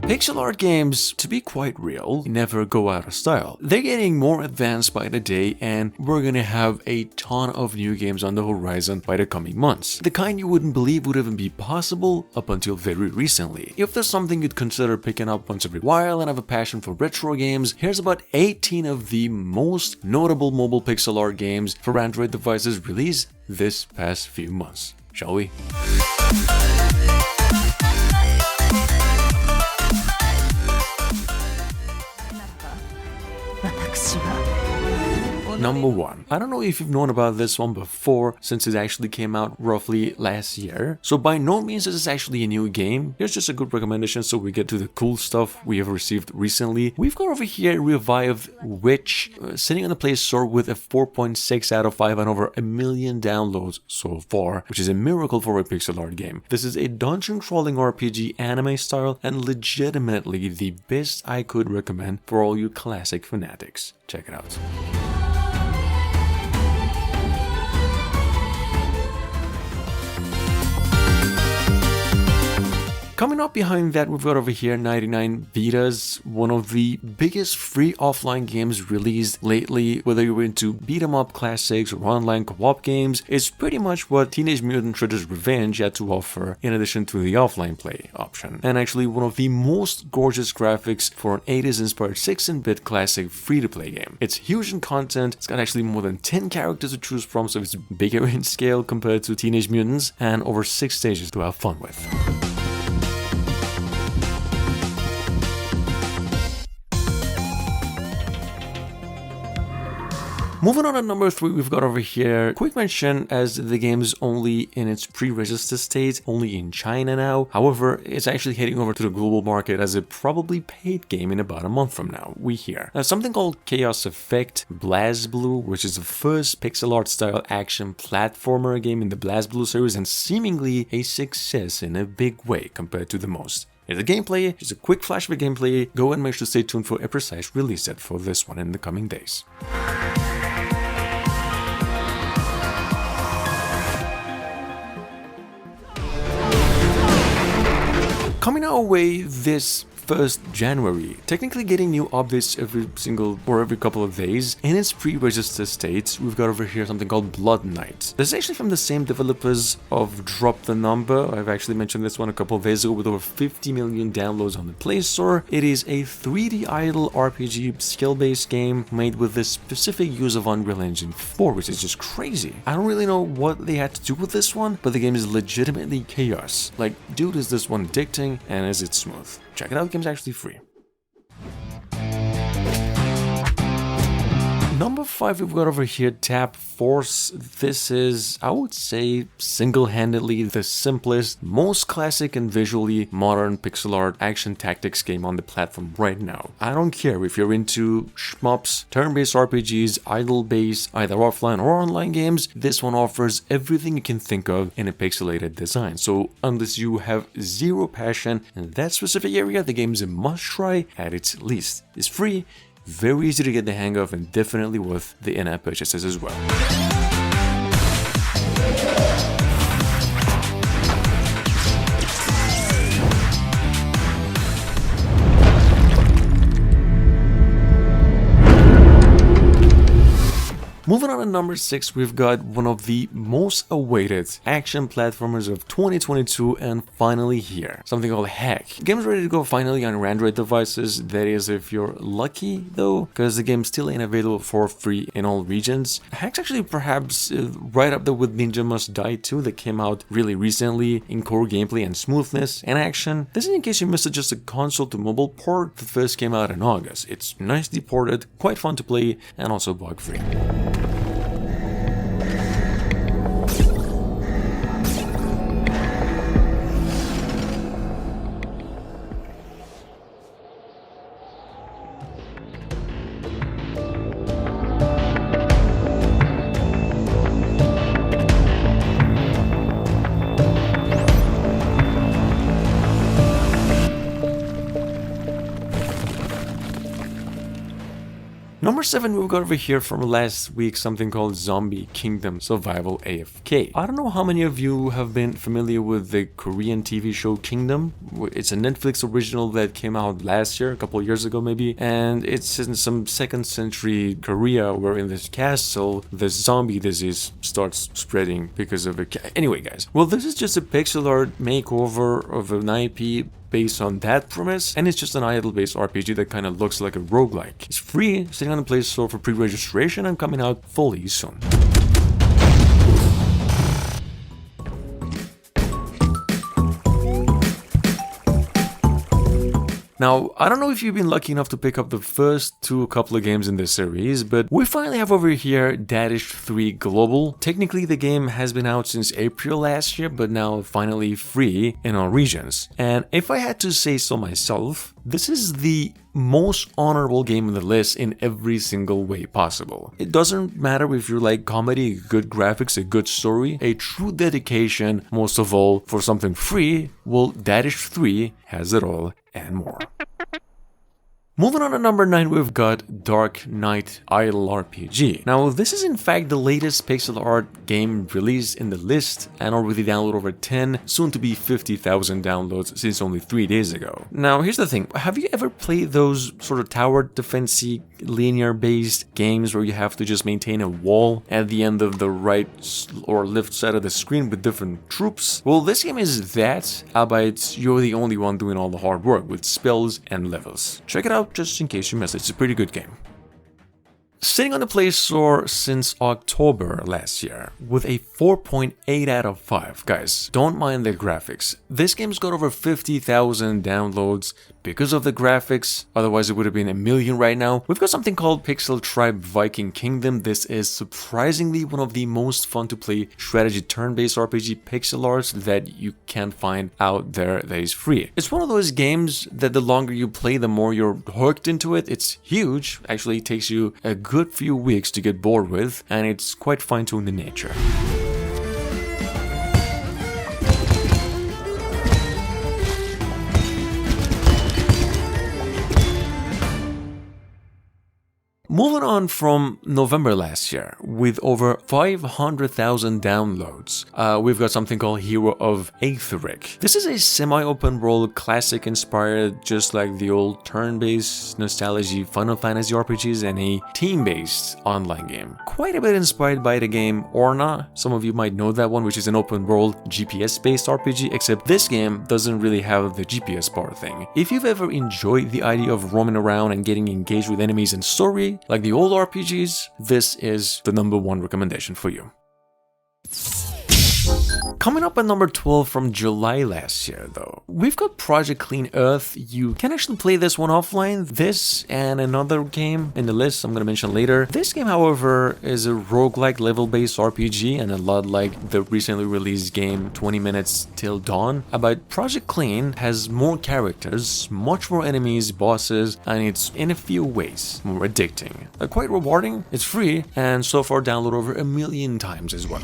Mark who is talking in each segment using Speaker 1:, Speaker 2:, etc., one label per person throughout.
Speaker 1: Pixel art games, to be quite real, never go out of style. They're getting more advanced by the day, and we're gonna have a ton of new games on the horizon by the coming months. The kind you wouldn't believe would even be possible up until very recently. If there's something you'd consider picking up once every while and have a passion for retro games, here's about 18 of the most notable mobile pixel art games for Android devices released this past few months. Shall we? Number 1. I don't know if you've known about this one before, since it actually came out roughly last year. So by no means is this actually a new game. Here's just a good recommendation so we get to the cool stuff we have received recently. We've got over here Revived Witch, sitting on the Play Store with a 4.6 out of 5 and over 1 million downloads so far, which is a miracle for a pixel art game. This is a dungeon crawling RPG anime style and legitimately the best I could recommend for all you classic fanatics. Check it out. Coming up behind that, we've got over here 99 Vidas, one of the biggest free offline games released lately. Whether you're into beat-em-up classics or online co-op games, it's pretty much what Teenage Mutant Shredder's Revenge had to offer in addition to the offline play option. And actually one of the most gorgeous graphics for an 80s inspired 16-bit classic free-to-play game. It's huge in content, it's got actually more than 10 characters to choose from, so it's bigger in scale compared to Teenage Mutants, and over 6 stages to have fun with. Moving on to number 3, we've got over here, quick mention as the game is only in its pre-register state, only in China now. However, it's actually heading over to the global market as a probably paid game in about a month from now, we hear. Now, something called Chaos Effect BlazBlue, which is the first pixel art style action platformer game in the BlazBlue series and seemingly a success in a big way compared to the most. Here's the gameplay, just a quick flash of the gameplay. Go and make sure to stay tuned for a precise release date for this one in the coming days. Coming our way this 1st January, technically getting new updates every couple of days. In its pre-register state, we've got over here something called Blood Knight. This is actually from the same developers of Drop the Number. I've actually mentioned this one a couple of days ago with over 50 million downloads on the Play Store. It is a 3D idle RPG skill-based game made with the specific use of Unreal Engine 4, which is just crazy. I don't really know what they had to do with this one, but the game is legitimately chaos. Like, dude, is this one addicting and is it smooth? Check it out, the game's actually free. Number 5, we've got over here Tap Force. This is, I would say, single-handedly the simplest, most classic and visually modern pixel art action tactics game on the platform right now. I don't care if you're into shmups, turn-based RPGs, idle-based, either offline or online games, this one offers everything you can think of in a pixelated design. So unless you have zero passion in that specific area, the game is a must-try at its least. It's free, very easy to get the hang of, and definitely worth the in-app purchases as well. Moving on to number 6, we've got one of the most awaited action platformers of 2022 and finally here. Something called Heck. The game's ready to go finally on Android devices, that is if you're lucky though, because the game still ain't available for free in all regions. Heck's actually perhaps right up there with Ninja Must Die 2 that came out really recently in core gameplay and smoothness and action. This is in case you missed just a console to mobile port that first came out in August. It's nicely ported, quite fun to play, and also bug free. Number 7, we've got over here from last week something called Zombie Kingdom Survival AFK. I don't know how many of you have been familiar with the Korean TV show Kingdom. It's a Netflix original that came out last year, a couple of years ago maybe, and it's in some 2nd century Korea where in this castle the zombie disease starts spreading because of it. Anyway guys, well, this is just a pixel art makeover of an IP based on that premise, and it's just an idle-based RPG that kind of looks like a roguelike. It's free, sitting on the Play Store for pre-registration and coming out fully soon. Now, I don't know if you've been lucky enough to pick up the first couple of games in this series, but we finally have over here Dadish 3 Global. Technically, the game has been out since April last year, but now finally free in all regions. And if I had to say so myself, this is the most honorable game on the list in every single way possible. It doesn't matter if you like comedy, good graphics, a good story, a true dedication, most of all, for something free, well, Dadish 3 has it all and more. Moving on to number 9, we've got Dark Knight Idle RPG. Now, this is in fact the latest pixel art game released in the list and already downloaded over 10, soon to be 50,000 downloads since only 3 days ago. Now, here's the thing. Have you ever played those sort of tower defense-y, linear-based games where you have to just maintain a wall at the end of the right or left side of the screen with different troops? Well, this game is that, albeit you're the only one doing all the hard work with spells and levels. Check it out just in case you missed it. It's a pretty good game. Sitting on the Play Store since October last year with a 4.8 out of 5. Guys, don't mind the graphics. This game's got over 50,000 downloads because of the graphics, otherwise it would have been 1 million right now. We've got something called Pixel Tribe Viking Kingdom. This is surprisingly one of the most fun to play strategy turn-based RPG pixel arts that you can find out there that is free. It's one of those games that the longer you play, the more you're hooked into it. It's huge, actually it takes you a good few weeks to get bored with, and it's quite fine-tuned in nature. Moving on from November last year, with over 500,000 downloads, we've got something called Hero of Aethric. This is a semi-open world, classic inspired, just like the old turn-based nostalgia Final Fantasy RPGs, and a team-based online game. Quite a bit inspired by the game Orna. Some of you might know that one, which is an open world GPS-based RPG, except this game doesn't really have the GPS bar thing. If you've ever enjoyed the idea of roaming around and getting engaged with enemies and story, like the old RPGs, this is the #1 recommendation for you. Coming up at number 12 from July last year though, we've got Project Clean Earth. You can actually play this one offline. This and another game in the list I'm going to mention later. This game, however, is a roguelike level-based RPG and a lot like the recently released game 20 Minutes Till Dawn. But Project Clean has more characters, much more enemies, bosses, and it's in a few ways more addicting. Quite rewarding, it's free, and so far downloaded over 1 million times as well.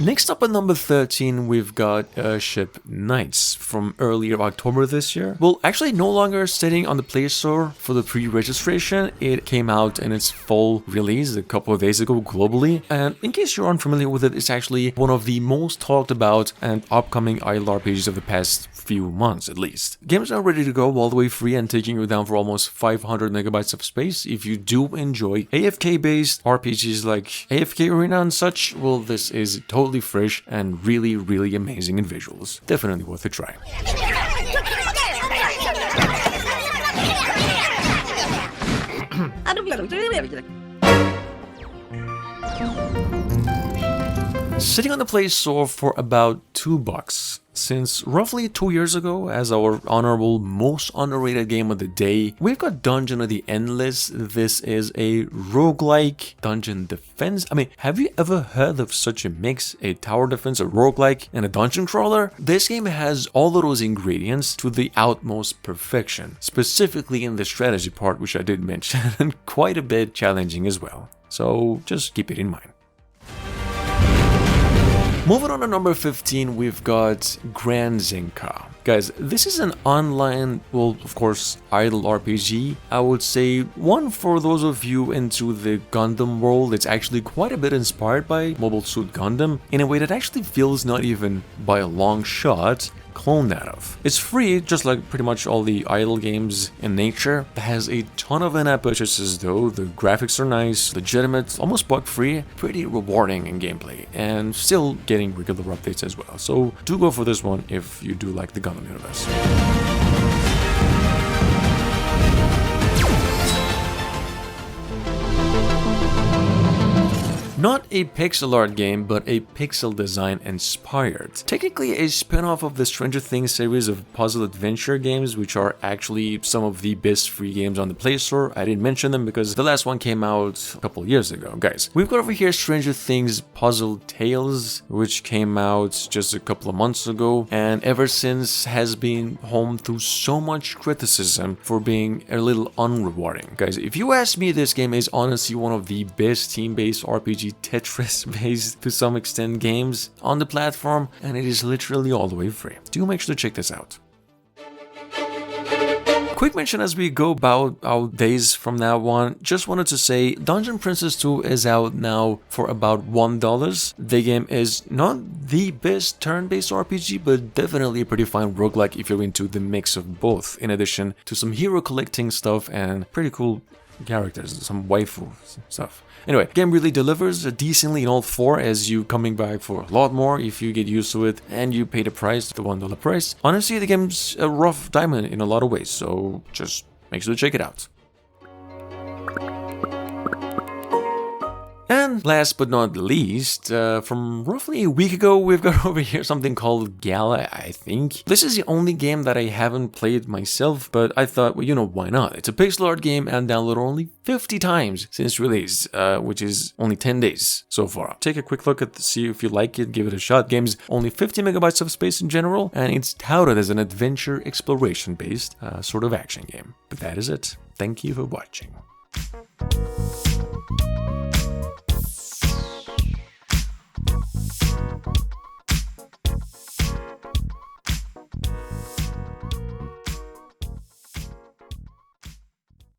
Speaker 1: Next up at number 13, we've got Airship Nights from earlier October this year. Well, actually no longer sitting on the Play Store for the pre-registration. It came out in its full release a couple of days ago globally. And in case you're unfamiliar with it, it's actually one of the most talked about and upcoming idle RPGs of the past few months at least. Game's now ready to go, all the way free and taking you down for almost 500 megabytes of space. If you do enjoy AFK-based RPGs like AFK Arena and such, well, this is totally fresh and really, really amazing in visuals. Definitely worth a try. Sitting on the Play Store for about $2. Since roughly 2 years ago, as our honorable most underrated game of the day, we've got Dungeon of the Endless. This is a roguelike dungeon defense. I mean, have you ever heard of such a mix? A tower defense, a roguelike, and a dungeon crawler? This game has all of those ingredients to the utmost perfection, specifically in the strategy part, which I did mention, and quite a bit challenging as well. So just keep it in mind. Moving on to number 15, we've got Grand Zinka. Guys, this is an online, well, of course, idle RPG. I would say one for those of you into the Gundam world. It's actually quite a bit inspired by Mobile Suit Gundam in a way that actually feels not even by a long shot clone that of. It's free, just like pretty much all the idle games in nature. It has a ton of in-app purchases though, the graphics are nice, legitimate, almost bug-free, pretty rewarding in gameplay, and still getting regular updates as well. So do go for this one if you do like the Gundam universe. Not a pixel art game, but a pixel design inspired. Technically a spin-off of the Stranger Things series of puzzle adventure games, which are actually some of the best free games on the Play Store. I didn't mention them because the last one came out a couple years ago. Guys, we've got over here Stranger Things Puzzle Tales, which came out just a couple of months ago, and ever since has been home to so much criticism for being a little unrewarding. Guys, if you ask me, this game is honestly one of the best team-based RPG Tetris-based to some extent games on the platform, and it is literally all the way free. Do make sure to check this out. Quick mention as we go about our days from now on, just wanted to say Dungeon Princess 2 is out now for about $1. The game is not the best turn-based RPG, but definitely a pretty fine roguelike if you're into the mix of both, in addition to some hero collecting stuff and pretty cool characters, some waifu stuff. Anyway, game really delivers decently in all four, as you coming back for a lot more if you get used to it and you pay the price, the $1 price. Honestly, the game's a rough diamond in a lot of ways, so just make sure to check it out. And last but not least, from roughly a week ago, we've got over here something called Gala, I think. This is the only game that I haven't played myself, but I thought, well, you know, why not? It's a pixel art game and downloaded only 50 times since release, which is only 10 days so far. Take a quick look at see if you like it, give it a shot. Game's only 50 megabytes of space in general, and it's touted as an adventure exploration-based sort of action game. But that is it. Thank you for watching.